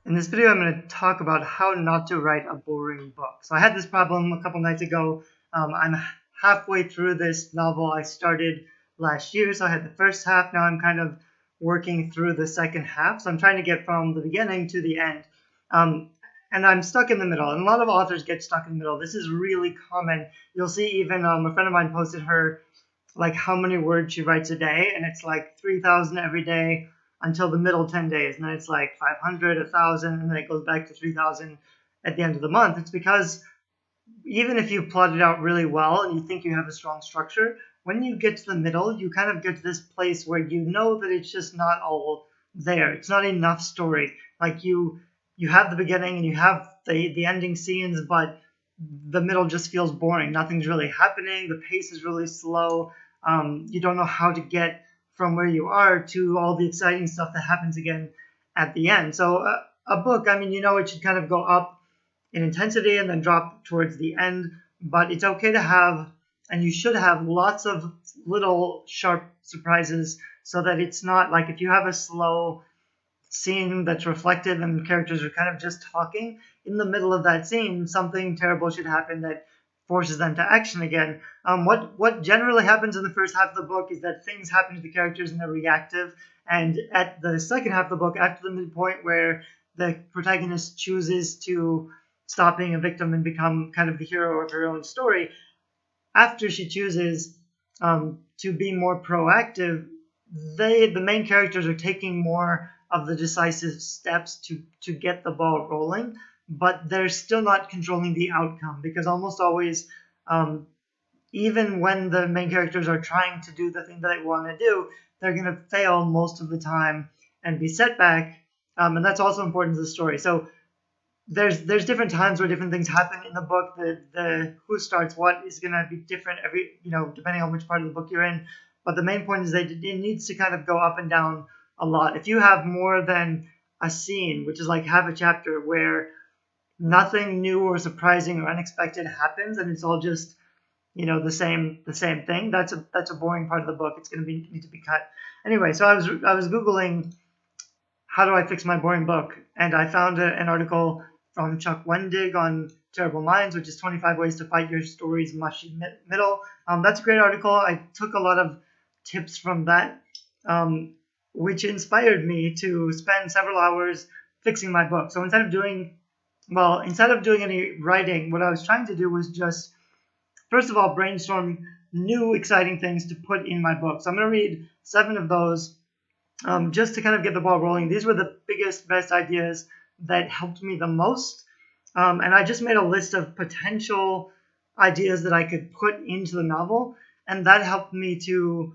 In this video, I'm going to talk about how not to write a boring book. So I had this problem a couple nights ago. I'm halfway through this novel I started last year. So I had the first half. Now I'm kind of working through the second half. So I'm trying to get from the beginning to the end. And I'm stuck in the middle. And a lot of authors get stuck in the middle. This is really common. You'll see even a friend of mine posted her like how many words she writes a day. And it's like 3,000 every day until the middle 10 days, and then it's like 500, 1,000, and then it goes back to 3,000 at the end of the month. It's because even if you plot it out really well and you think you have a strong structure, when you get to the middle, you kind of get to this place where you know that it's just not all there. It's not enough story. Like you have the beginning and you have the ending scenes, but the middle just feels boring. Nothing's really happening. The pace is really slow. You don't know how to get from where you are to all the exciting stuff that happens again at the end. So a book, I mean, it should kind of go up in intensity and then drop towards the end, but it's okay to have, and you should have, lots of little sharp surprises so that it's not like if you have a slow scene that's reflective and characters are kind of just talking, in the middle of that scene, something terrible should happen that forces them to action again. What generally happens in the first half of the book is that things happen to the characters and they're reactive. And at the second half of the book, after the midpoint where the protagonist chooses to stop being a victim and become kind of the hero of her own story, after she chooses to be more proactive, the main characters are taking more of the decisive steps to get the ball rolling. But they're still not controlling the outcome, because almost always, even when the main characters are trying to do the thing that they want to do, they're going to fail most of the time and be set back. And that's also important to the story. So there's different times where different things happen in the book. The who starts what is going to be different depending on which part of the book you're in. But the main point is that it needs to kind of go up and down a lot. If you have more than a scene, which is like half a chapter, where nothing new or surprising or unexpected happens, and it's all just the same thing, that's a boring part of the book. It's going to need to be cut. Anyway, so I was googling how do I fix my boring book, and I found an article from Chuck Wendig on Terrible Minds, which is 25 ways to fight your story's mushy middle. That's a great article. I took a lot of tips from that, which inspired me to spend several hours fixing my book. So instead of doing any writing, what I was trying to do was just, first of all, brainstorm new exciting things to put in my book. So I'm going to read 7 of those just to kind of get the ball rolling. These were the biggest, best ideas that helped me the most. And I just made a list of potential ideas that I could put into the novel, and that helped me to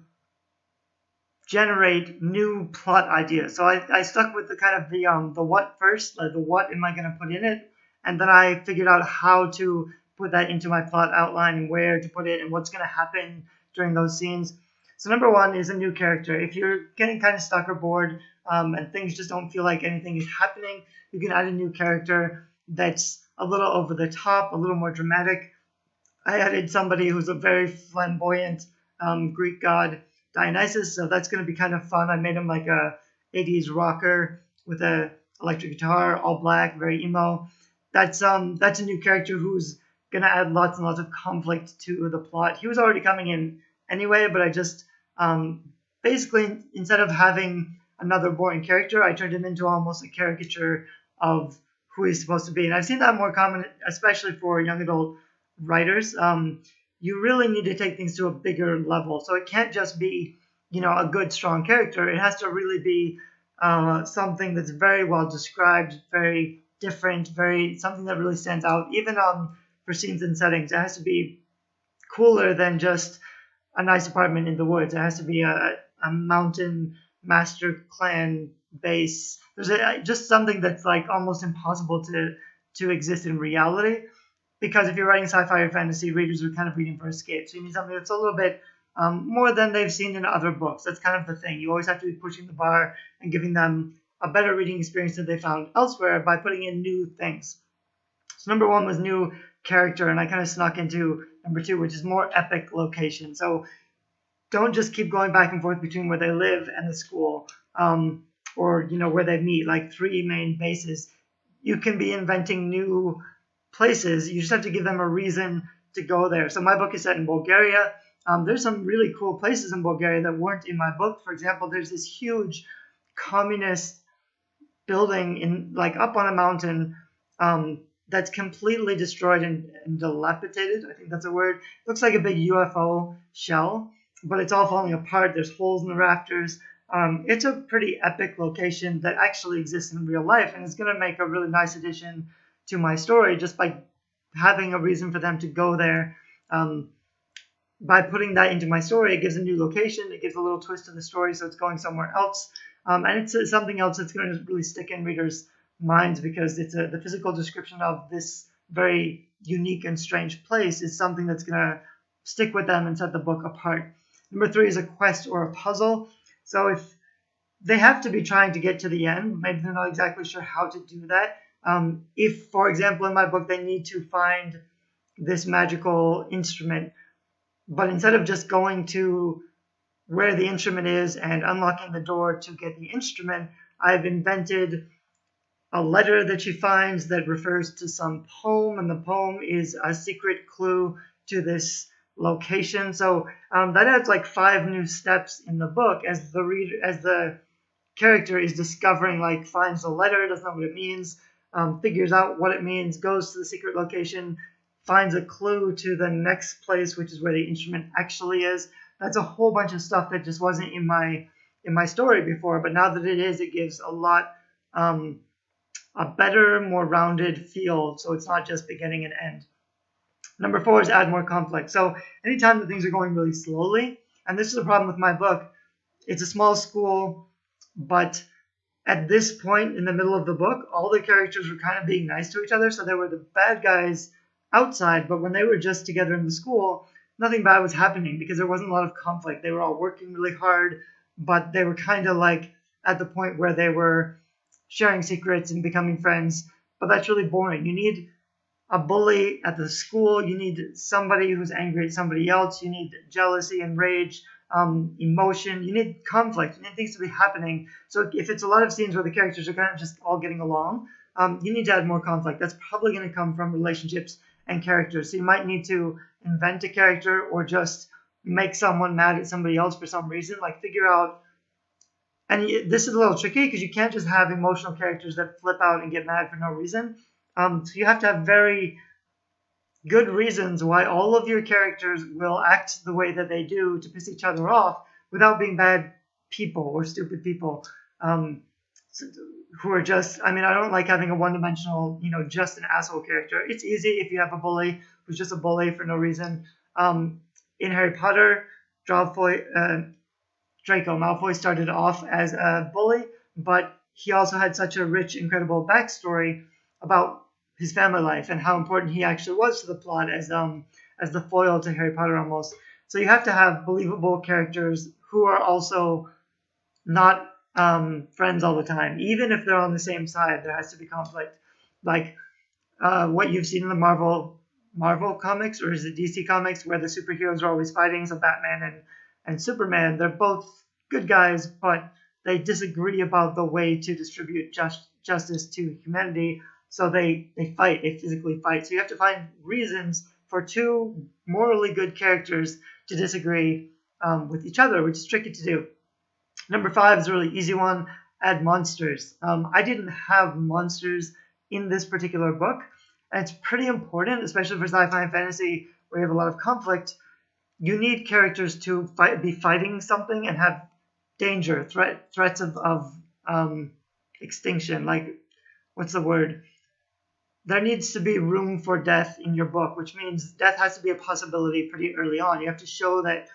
generate new plot ideas. So I stuck with the kind of the what first, like the what am I going to put in it, and then I figured out how to put that into my plot outline and where to put it and what's going to happen during those scenes. So number 1 is a new character. If you're getting kind of stuck or bored and things just don't feel like anything is happening, you can add a new character that's a little over the top, a little more dramatic. I added somebody who's a very flamboyant Greek god, Dionysus, so that's going to be kind of fun. I made him like a 80s rocker with a electric guitar, all black, very emo. That's a new character who's going to add lots and lots of conflict to the plot. He was already coming in anyway, but I just basically, instead of having another boring character, I turned him into almost a caricature of who he's supposed to be. And I've seen that more common, especially for young adult writers. You really need to take things to a bigger level. So it can't just be, a good, strong character. It has to really be something that's very well described, very different, something that really stands out, even for scenes and settings. It has to be cooler than just a nice apartment in the woods. It has to be a mountain master clan base. There's just something that's like almost impossible to exist in reality. Because if you're writing sci-fi or fantasy, readers are kind of reading for escape. So you need something that's a little bit more than they've seen in other books. That's kind of the thing. You always have to be pushing the bar and giving them a better reading experience than they found elsewhere by putting in new things. So number 1 was new character, and I kind of snuck into number 2, which is more epic location. So don't just keep going back and forth between where they live and the school, or where they meet, like 3 main bases. you can be inventing new places. You just have to give them a reason to go there. So my book is set in Bulgaria. There's some really cool places in Bulgaria that weren't in my book. For example, there's this huge communist building up on a mountain that's completely destroyed and dilapidated. I think that's a word. It looks like a big UFO shell, but it's all falling apart. There's holes in the rafters. It's a pretty epic location that actually exists in real life, and it's going to make a really nice addition to my story just by having a reason for them to go there. By putting that into my story, it gives a new location. It gives a little twist to the story, so it's going somewhere else. And it's something else that's going to really stick in readers' minds because it's the physical description of this very unique and strange place is something that's going to stick with them and set the book apart. Number 3 is a quest or a puzzle. So if they have to be trying to get to the end, maybe they're not exactly sure how to do that. If, for example, in my book, they need to find this magical instrument, but instead of just going to where the instrument is and unlocking the door to get the instrument, I've invented a letter that she finds that refers to some poem, and the poem is a secret clue to this location. So that adds like 5 new steps in the book as the character is discovering, finds the letter, doesn't know what it means, figures out what it means, goes to the secret location, finds a clue to the next place, which is where the instrument actually is. That's a whole bunch of stuff that just wasn't in my story before, but now that it is, it gives a lot a better, more rounded feel, so it's not just beginning and end. Number 4 is add more conflict. So anytime that things are going really slowly, and this is a problem with my book, it's a small school, but at this point in the middle of the book, all the characters were kind of being nice to each other, so they were the bad guys outside, but when they were just together in the school, nothing bad was happening because there wasn't a lot of conflict. They were all working really hard, but they were kind of at the point where they were sharing secrets and becoming friends, but that's really boring. You need a bully at the school. You need somebody who's angry at somebody else. You need jealousy and rage, emotion. You need conflict. You need things to be happening. So if it's a lot of scenes where the characters are kind of just all getting along, you need to add more conflict. That's probably going to come from relationships and characters. So you might need to invent a character or just make someone mad at somebody else for some reason. Figure out, and this is a little tricky because you can't just have emotional characters that flip out and get mad for no reason. So you have to have very good reasons why all of your characters will act the way that they do to piss each other off without being bad people or stupid people who are just, I don't like having a one-dimensional, just an asshole character. It's easy if you have a bully who's just a bully for no reason. In Harry Potter, Draco Malfoy started off as a bully, but he also had such a rich, incredible backstory about his family life and how important he actually was to the plot as the foil to Harry Potter almost. So you have to have believable characters who are also not friends all the time. Even if they're on the same side, there has to be conflict. What you've seen in the Marvel comics, or is it DC comics, where the superheroes are always fighting. So Batman and Superman, they're both good guys, but they disagree about the way to distribute justice to humanity. So they fight, they physically fight. So you have to find reasons for 2 morally good characters to disagree with each other, which is tricky to do. Number 5 is a really easy one, add monsters. I didn't have monsters in this particular book, and it's pretty important, especially for sci-fi and fantasy where you have a lot of conflict. You need characters to be fighting something and have danger, threats of extinction. What's the word? There needs to be room for death in your book, which means death has to be a possibility pretty early on. You have to show that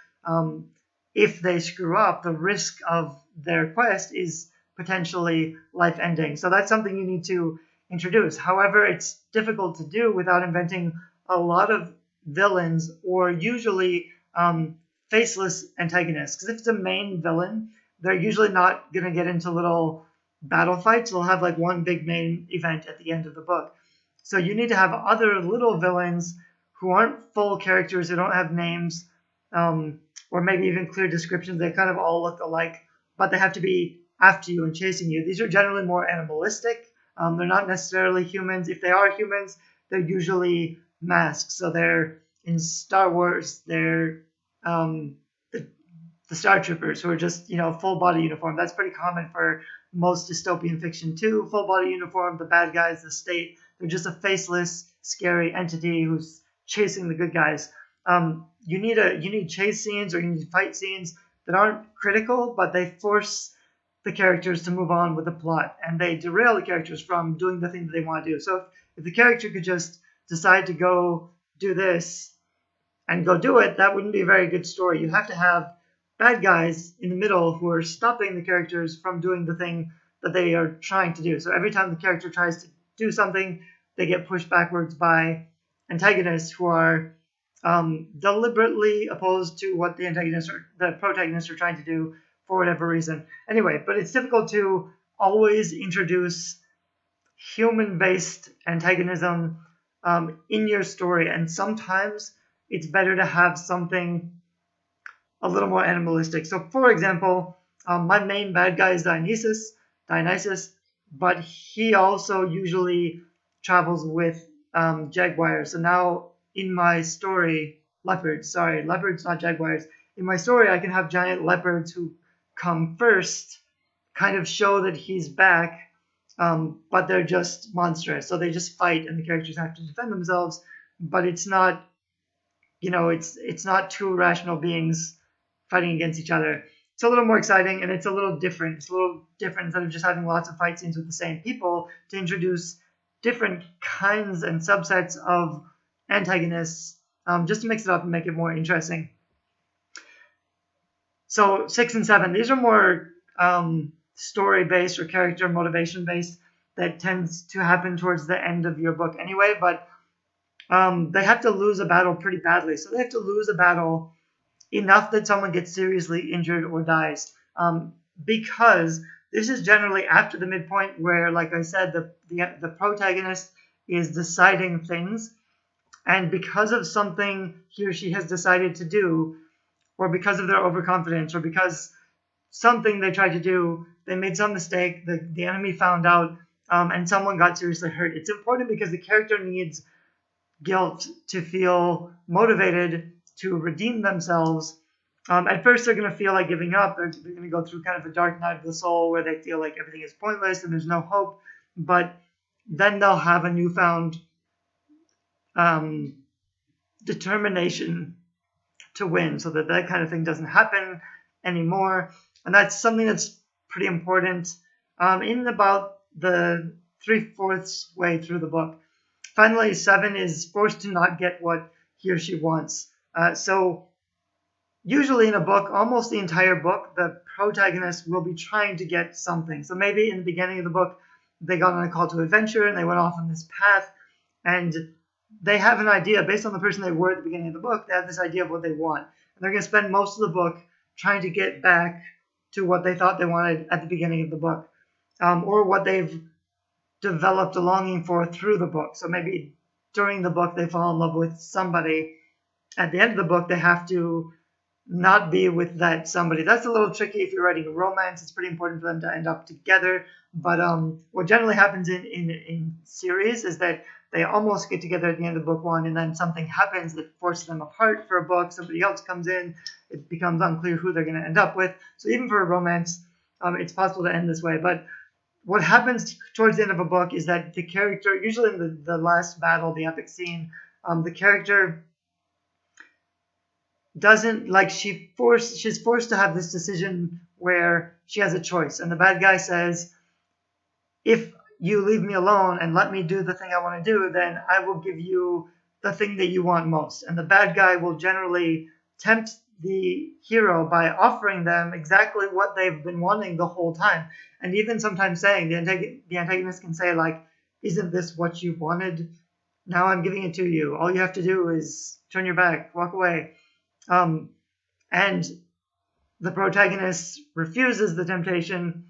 if they screw up, the risk of their quest is potentially life-ending. So that's something you need to introduce. However, it's difficult to do without inventing a lot of villains or usually faceless antagonists. Because if it's a main villain, they're usually not going to get into little battle fights. They'll have one big main event at the end of the book. So you need to have other little villains who aren't full characters, who don't have names, or maybe even clear descriptions. They kind of all look alike, but they have to be after you and chasing you. These are generally more animalistic. They're not necessarily humans. If they are humans, they're usually masked. So they're in Star Wars, they're the Star Troopers, who are just, full body uniform. That's pretty common for most dystopian fiction too. Full body uniform, the bad guys, the state, they're just a faceless, scary entity who's chasing the good guys. You need chase scenes, or you need fight scenes that aren't critical, but they force the characters to move on with the plot, and they derail the characters from doing the thing that they want to do. So if the character could just decide to go do this and go do it, that wouldn't be a very good story. You have to have bad guys in the middle who are stopping the characters from doing the thing that they are trying to do. So every time the character tries to do something, they get pushed backwards by antagonists who are deliberately opposed to what the protagonists are trying to do for whatever reason. Anyway, but it's difficult to always introduce human-based antagonism in your story, and sometimes it's better to have something a little more animalistic. So, for example, my main bad guy is Dionysus, but he also usually travels with jaguars. So now in my story, leopards, not jaguars. In my story, I can have giant leopards who come first, kind of show that he's back, but they're just monstrous. So they just fight, and the characters have to defend themselves. But it's not, it's not two rational beings fighting against each other. It's a little more exciting, and it's a little different. It's a little different instead of just having lots of fight scenes with the same people, to introduce different kinds and subsets of antagonists, just to mix it up and make it more interesting. So 6 and 7, these are more story-based or character motivation-based. That tends to happen towards the end of your book anyway, but they have to lose a battle pretty badly. So they have to lose a battle enough that someone gets seriously injured or dies, because this is generally after the midpoint where, like I said, the protagonist is deciding things, and because of something he or she has decided to do, or because of their overconfidence, or because something they tried to do, they made some mistake, the enemy found out, and someone got seriously hurt. It's important because the character needs guilt to feel motivated to redeem themselves. At first, they're going to feel like giving up. They're going to go through kind of a dark night of the soul where they feel like everything is pointless and there's no hope. But then they'll have a newfound determination to win, so that kind of thing doesn't happen anymore. And that's something that's pretty important in about the 3/4 way through the book. Finally, 7 is forced to not get what he or she wants. So usually in a book, almost the entire book, the protagonist will be trying to get something. So maybe in the beginning of the book, they got on a call to adventure and they went off on this path, and they have an idea based on the person they were at the beginning of the book. They have this idea of what they want, and they're going to spend most of the book trying to get back to what they thought they wanted at the beginning of the book, or what they've developed a longing for through the book. So maybe during the book they fall in love with somebody. At the end of the book, they have to not be with that somebody. That's a little tricky if you're writing a romance. It's pretty important for them to end up together. But what generally happens in series is that they almost get together at the end of book 1, and then something happens that forces them apart for a book. Somebody else comes in. It becomes unclear who they're going to end up with. So even for a romance, it's possible to end this way. But what happens towards the end of a book is that the character, usually in the last battle, the epic scene, the character doesn't, like, she's forced to have this decision where she has a choice, and the bad guy says, if you leave me alone and let me do the thing I want to do, then I will give you the thing that you want most. And the bad guy will generally tempt the hero by offering them exactly what they've been wanting the whole time, and even sometimes saying, the antagonist can say, like, isn't this what you wanted? Now I'm giving it to you. All you have to do is turn your back, walk away. And the protagonist refuses the temptation,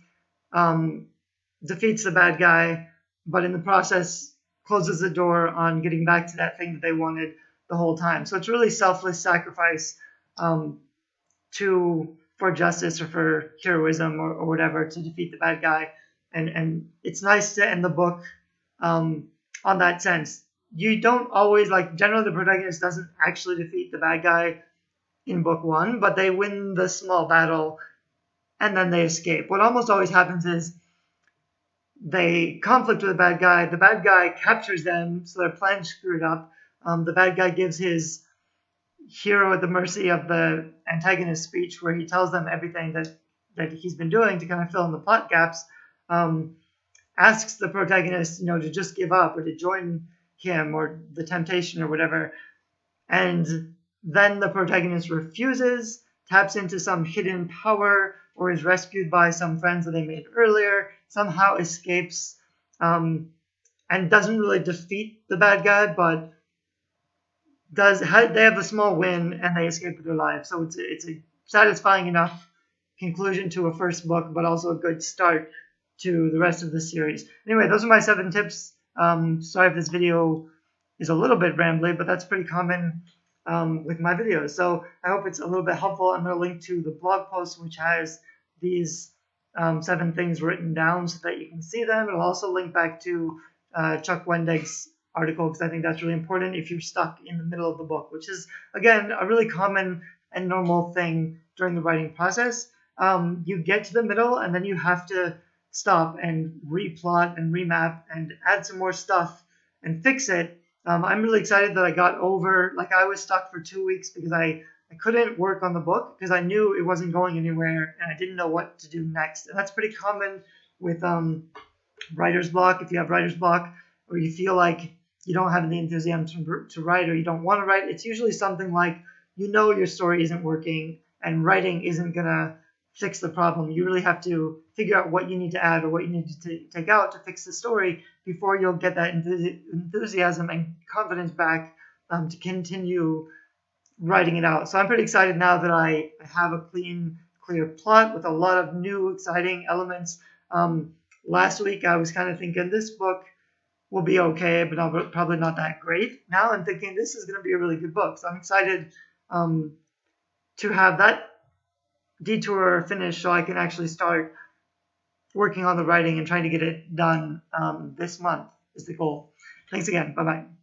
defeats the bad guy, but in the process closes the door on getting back to that thing that they wanted the whole time. So it's really selfless sacrifice for justice or for heroism or whatever, to defeat the bad guy. and it's nice to end the book on that sense. You don't always, like, generally the protagonist doesn't actually defeat the bad guy in book one, but they win the small battle and then they escape. What almost always happens is they conflict with the bad guy captures them, so their plan's screwed up. The bad guy gives his hero at the mercy of the antagonist speech where he tells them everything that he's been doing to kind of fill in the plot gaps. Asks the protagonist, to just give up or to join him or the temptation or whatever. And then the protagonist refuses, taps into some hidden power, or is rescued by some friends that they made earlier, somehow escapes, and doesn't really defeat the bad guy, but they have a small win and they escape with their lives. So it's a satisfying enough conclusion to a first book, but also a good start to the rest of the series. Anyway, those are my 7 tips. Sorry if this video is a little bit rambly, but that's pretty common with my videos. So I hope it's a little bit helpful. I'm going to link to the blog post, which has these 7 things written down so that you can see them. And I'll also link back to Chuck Wendig's article, because I think that's really important if you're stuck in the middle of the book, which is, again, a really common and normal thing during the writing process. You get to the middle and then you have to stop and replot and remap and add some more stuff and fix it. I'm really excited that I got over, like, I was stuck for 2 weeks because I couldn't work on the book because I knew it wasn't going anywhere and I didn't know what to do next. And that's pretty common with writer's block. If you have writer's block or you feel like you don't have any enthusiasm to write or you don't want to write, it's usually something like, your story isn't working and writing isn't going to fix the problem. You really have to figure out what you need to add or what you need to take out to fix the story before you'll get that enthusiasm and confidence back to continue writing it out. So I'm pretty excited now that I have a clear plot with a lot of new, exciting elements. Last week I was kind of thinking this book will be okay, but probably not that great. Now I'm thinking this is going to be a really good book. So I'm excited to have that detour finished so I can actually start working on the writing and trying to get it done this month is the goal. Thanks again. Bye-bye.